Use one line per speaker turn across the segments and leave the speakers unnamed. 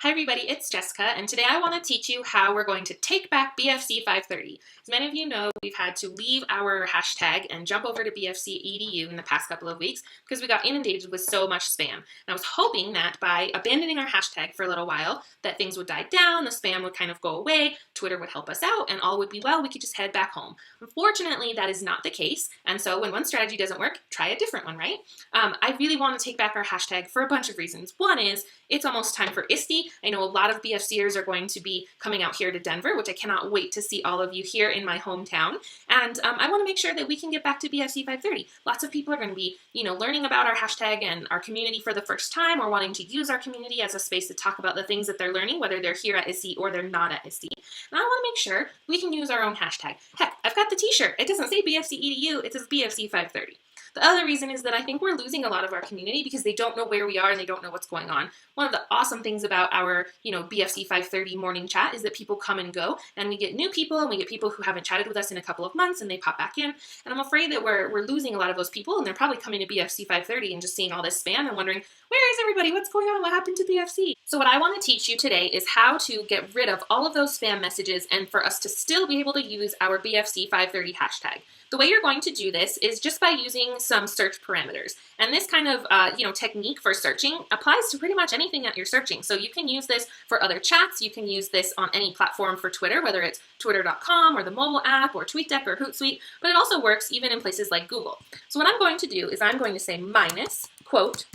Hi everybody, it's Jessica, and today I want to teach you how we're going to take back BFC 530. As many of you know, we've had to leave our hashtag and jump over to BFC EDU in the past couple of weeks because we got inundated with so much spam. And I was hoping that by abandoning our hashtag for a little while, that things would die down, the spam would kind of go away, Twitter would help us out, and all would be well, we could just head back home. Unfortunately, that is not the case, and so when one strategy doesn't work, try a different one, right? I really want to take back our hashtag for a bunch of reasons. One is, it's almost time for ISTE. I know a lot of BFCers are going to be coming out here to Denver, which I cannot wait to see all of you here in my hometown. And I want to make sure that we can get back to BFC 530. Lots of people are going to be, learning about our hashtag and our community for the first time, or wanting to use our community as a space to talk about the things that they're learning, whether they're here at ISTE or they're not at ISTE. And I want to make sure we can use our own hashtag. Heck, I've got the t-shirt. It doesn't say BFC EDU, it says BFC 530. The other reason is that I think we're losing a lot of our community because they don't know where we are and they don't know what's going on. One of the awesome things about our, BFC 530 morning chat is that people come and go, and we get new people, and we get people who haven't chatted with us in a couple of months, and they pop back in. And I'm afraid that we're losing a lot of those people, and they're probably coming to BFC 530 and just seeing all this spam and wondering, where is everybody? What's going on? What happened to BFC? So what I want to teach you today is how to get rid of all of those spam messages and for us to still be able to use our BFC 530 hashtag. The way you're going to do this is just by using some search parameters. And this kind of technique for searching applies to pretty much anything that you're searching. So you can use this for other chats. You can use this on any platform for Twitter, whether it's twitter.com or the mobile app or TweetDeck or Hootsuite, but it also works even in places like Google. So what I'm going to do is I'm going to say minus, quote,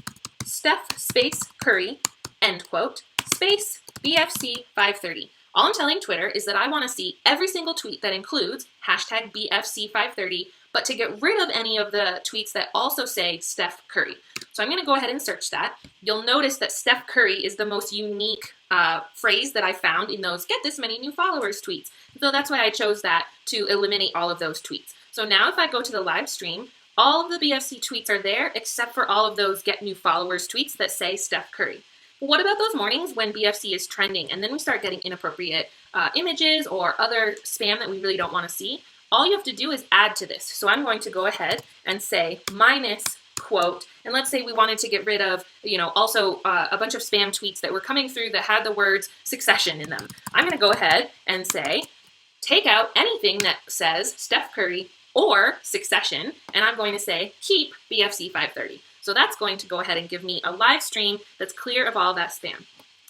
Steph space Curry, end quote, space BFC 530. All I'm telling Twitter is that I want to see every single tweet that includes hashtag BFC530, but to get rid of any of the tweets that also say Steph Curry. So I'm going to go ahead and search that. You'll notice that Steph Curry is the most unique phrase that I found in those get this many new followers tweets. So that's why I chose that to eliminate all of those tweets. So now if I go to the live stream, all of the BFC tweets are there except for all of those get new followers tweets that say Steph Curry. What about those mornings when BFC is trending and then we start getting inappropriate images or other spam that we really don't want to see? All you have to do is add to this. So I'm going to go ahead and say minus quote, and let's say we wanted to get rid of, also a bunch of spam tweets that were coming through that had the words Succession in them. I'm going to go ahead and say, take out anything that says Steph Curry or Succession, and I'm going to say keep BFC 530. So that's going to go ahead and give me a live stream that's clear of all that spam.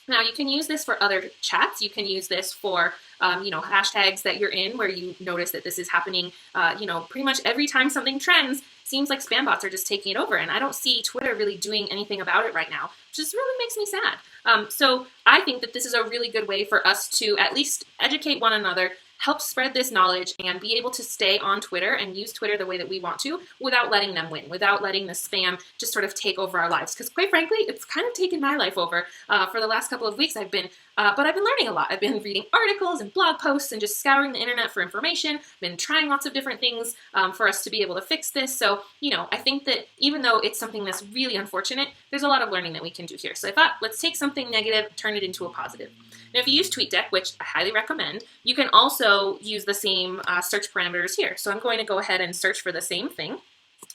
Now you can use this for other chats. You can use this for, hashtags that you're in where you notice that this is happening, pretty much every time something trends, seems like spam bots are just taking it over. And I don't see Twitter really doing anything about it right now, which just really makes me sad. So I think that this is a really good way for us to at least educate one another, help spread this knowledge, and be able to stay on Twitter and use Twitter the way that we want to without letting them win, without letting the spam just sort of take over our lives. Because quite frankly, it's kind of taken my life over. For the last couple of weeks, I've been learning a lot. I've been reading articles and blog posts and just scouring the internet for information. I've been trying lots of different things for us to be able to fix this. So, I think that even though it's something that's really unfortunate, there's a lot of learning that we can do here. So I thought, let's take something negative, turn it into a positive. Now, if you use TweetDeck, which I highly recommend, you can also use the same search parameters here. So I'm going to go ahead and search for the same thing,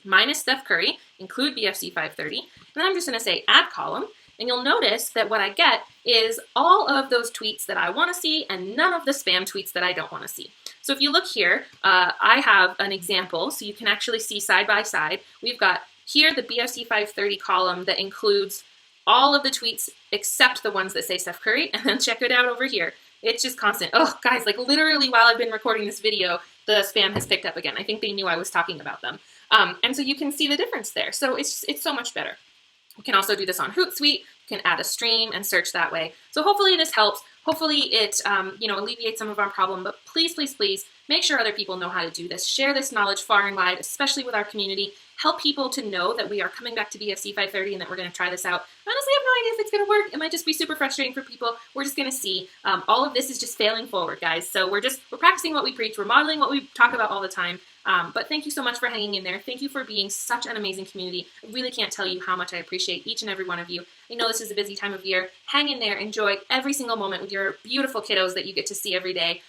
minus Steph Curry, include BFC 530, and then I'm just going to say add column, and you'll notice that what I get is all of those tweets that I want to see and none of the spam tweets that I don't want to see. So if you look here, I have an example, so you can actually see side by side. We've got here the BFC 530 column that includes all of the tweets except the ones that say Steph Curry, and then check it out over here. It's just constant. Oh, guys, like literally while I've been recording this video, the spam has picked up again. I think they knew I was talking about them. And so you can see the difference there. So it's so much better. You can also do this on Hootsuite. You can add a stream and search that way. So hopefully this helps. Hopefully it alleviates some of our problem, but please, please, please make sure other people know how to do this. Share this knowledge far and wide, especially with our community. Help people to know that we are coming back to BFC 530 and that we're going to try this out. Honestly, I have no idea if it's going to work. It might just be super frustrating for people. We're just going to see. All of this is just failing forward, guys. So we're practicing what we preach. We're modeling what we talk about all the time. But thank you so much for hanging in there. Thank you for being such an amazing community. I really can't tell you how much I appreciate each and every one of you. I know this is a busy time of year. Hang in there. Enjoy every single moment with your beautiful kiddos that you get to see every day.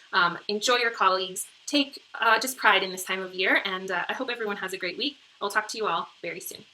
Enjoy your colleagues. Take just pride in this time of year. And I hope everyone has a great week. I'll talk to you all very soon.